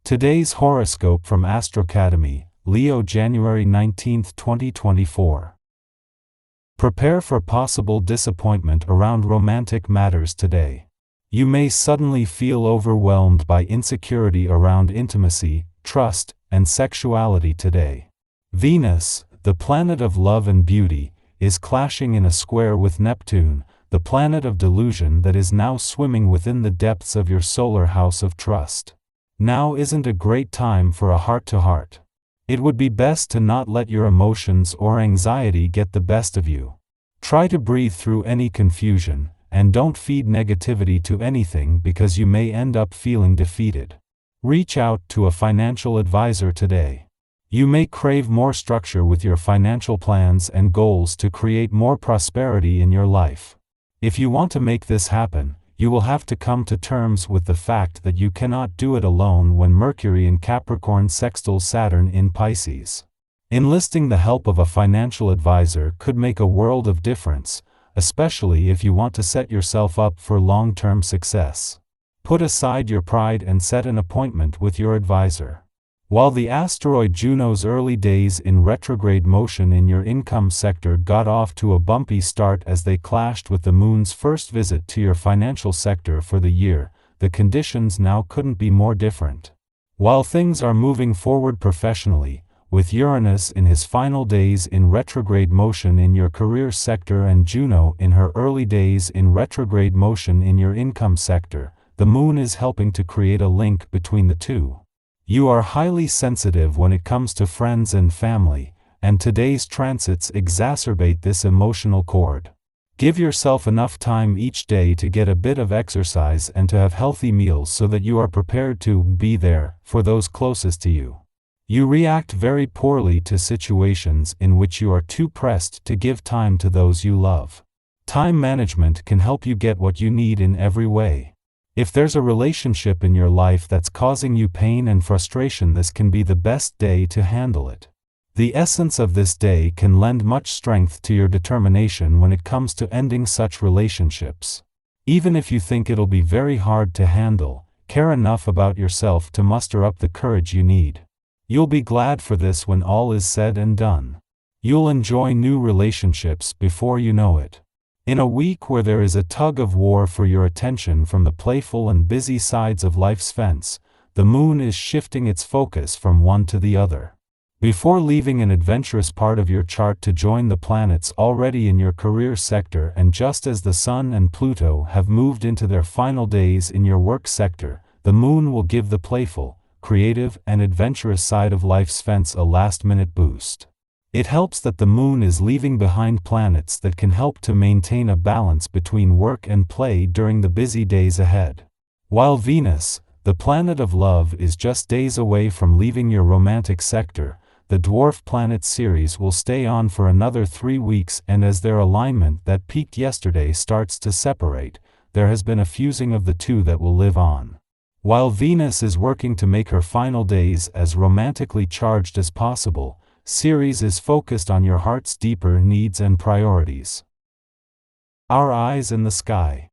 Today's horoscope from AstroCademy, Leo, January 19, 2024. Prepare for possible disappointment around romantic matters today. You may suddenly feel overwhelmed by insecurity around intimacy, trust, and sexuality today. Venus, the planet of love and beauty, is clashing in a square with Neptune, the planet of delusion that is now swimming within the depths of your solar house of trust. Now isn't a great time for a heart-to-heart. It would be best to not let your emotions or anxiety get the best of you. Try to breathe through any confusion, and don't feed negativity to anything because you may end up feeling defeated. Reach out to a financial advisor today. You may crave more structure with your financial plans and goals to create more prosperity in your life. If you want to make this happen, you will have to come to terms with the fact that you cannot do it alone when Mercury in Capricorn sextiles Saturn in Pisces. Enlisting the help of a financial advisor could make a world of difference, especially if you want to set yourself up for long-term success. Put aside your pride and set an appointment with your advisor. While the asteroid Juno's early days in retrograde motion in your income sector got off to a bumpy start as they clashed with the moon's first visit to your financial sector for the year, the conditions now couldn't be more different. While things are moving forward professionally, with Uranus in his final days in retrograde motion in your career sector and Juno in her early days in retrograde motion in your income sector, the moon is helping to create a link between the two. You are highly sensitive when it comes to friends and family, and today's transits exacerbate this emotional chord. Give yourself enough time each day to get a bit of exercise and to have healthy meals so that you are prepared to be there for those closest to you. You react very poorly to situations in which you are too pressed to give time to those you love. Time management can help you get what you need in every way. If there's a relationship in your life that's causing you pain and frustration, this can be the best day to handle it. The essence of this day can lend much strength to your determination when it comes to ending such relationships. Even if you think it'll be very hard to handle, care enough about yourself to muster up the courage you need. You'll be glad for this when all is said and done. You'll enjoy new relationships before you know it. In a week where there is a tug of war for your attention from the playful and busy sides of life's fence, the moon is shifting its focus from one to the other. Before leaving an adventurous part of your chart to join the planets already in your career sector, and just as the Sun and Pluto have moved into their final days in your work sector, the moon will give the playful, creative, and adventurous side of life's fence a last-minute boost. It helps that the moon is leaving behind planets that can help to maintain a balance between work and play during the busy days ahead. While Venus, the planet of love, is just days away from leaving your romantic sector, the dwarf planet Ceres will stay on for another 3 weeks, and as their alignment that peaked yesterday starts to separate, there has been a fusing of the two that will live on. While Venus is working to make her final days as romantically charged as possible, Ceres is focused on your heart's deeper needs and priorities. Our eyes in the sky.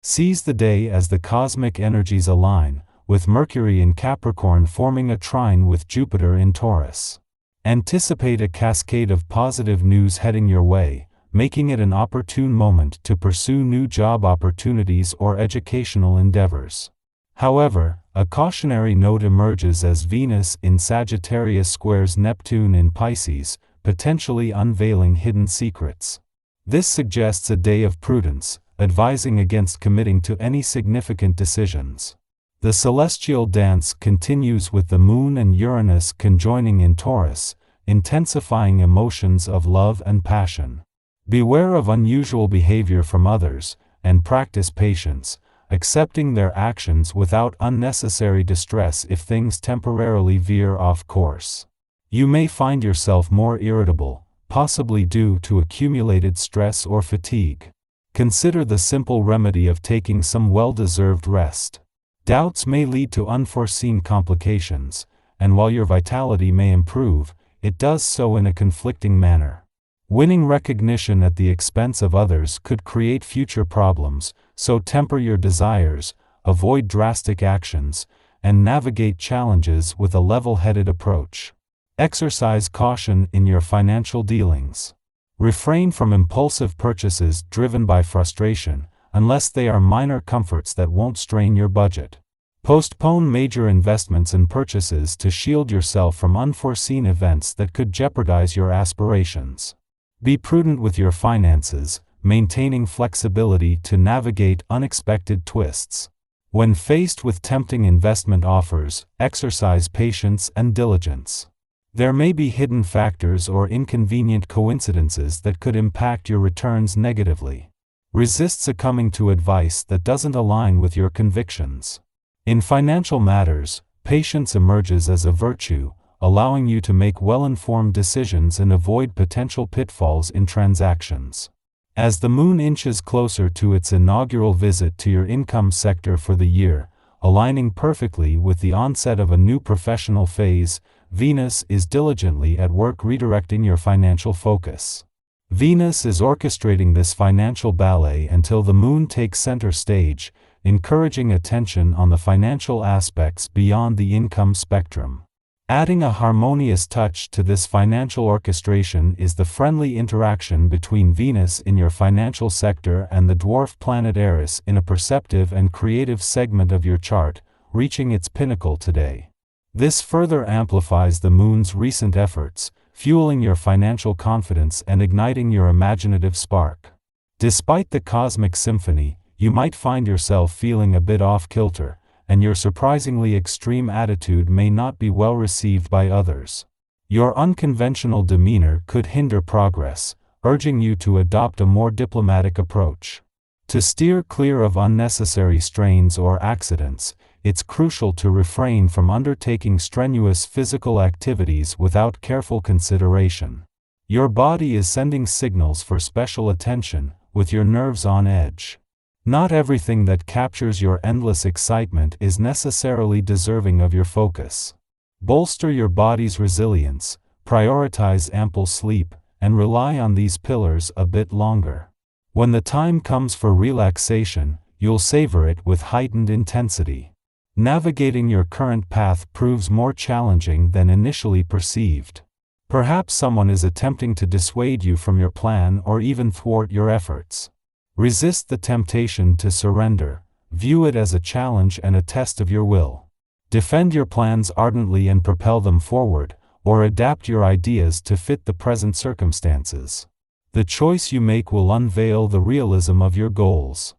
Seize the day as the cosmic energies align, with Mercury in Capricorn forming a trine with Jupiter in Taurus. Anticipate a cascade of positive news heading your way, making it an opportune moment to pursue new job opportunities or educational endeavors. However, a cautionary note emerges as Venus in Sagittarius squares Neptune in Pisces, potentially unveiling hidden secrets. This suggests a day of prudence, advising against committing to any significant decisions. The celestial dance continues with the Moon and Uranus conjoining in Taurus, intensifying emotions of love and passion. Beware of unusual behavior from others, and practice patience, accepting their actions without unnecessary distress if things temporarily veer off course. You may find yourself more irritable, possibly due to accumulated stress or fatigue. Consider the simple remedy of taking some well-deserved rest. Doubts may lead to unforeseen complications, and while your vitality may improve, it does so in a conflicting manner. Winning recognition at the expense of others could create future problems, so temper your desires, avoid drastic actions, and navigate challenges with a level-headed approach. Exercise caution in your financial dealings. Refrain from impulsive purchases driven by frustration, unless they are minor comforts that won't strain your budget. Postpone major investments and purchases to shield yourself from unforeseen events that could jeopardize your aspirations. Be prudent with your finances, maintaining flexibility to navigate unexpected twists. When faced with tempting investment offers, exercise patience and diligence. There may be hidden factors or inconvenient coincidences that could impact your returns negatively. Resist succumbing to advice that doesn't align with your convictions. In financial matters, patience emerges as a virtue, allowing you to make well-informed decisions and avoid potential pitfalls in transactions. As the moon inches closer to its inaugural visit to your income sector for the year, aligning perfectly with the onset of a new professional phase, Venus is diligently at work redirecting your financial focus. Venus is orchestrating this financial ballet until the moon takes center stage, encouraging attention on the financial aspects beyond the income spectrum. Adding a harmonious touch to this financial orchestration is the friendly interaction between Venus in your financial sector and the dwarf planet Eris in a perceptive and creative segment of your chart, reaching its pinnacle today. This further amplifies the moon's recent efforts, fueling your financial confidence and igniting your imaginative spark. Despite the cosmic symphony, you might find yourself feeling a bit off-kilter, and your surprisingly extreme attitude may not be well received by others. Your unconventional demeanor could hinder progress, urging you to adopt a more diplomatic approach. To steer clear of unnecessary strains or accidents, it's crucial to refrain from undertaking strenuous physical activities without careful consideration. Your body is sending signals for special attention, with your nerves on edge. Not everything that captures your endless excitement is necessarily deserving of your focus. Bolster your body's resilience, prioritize ample sleep, and rely on these pillars a bit longer. When the time comes for relaxation, you'll savor it with heightened intensity. Navigating your current path proves more challenging than initially perceived. Perhaps someone is attempting to dissuade you from your plan or even thwart your efforts. Resist the temptation to surrender, view it as a challenge and a test of your will. Defend your plans ardently and propel them forward, or adapt your ideas to fit the present circumstances. The choice you make will unveil the realism of your goals.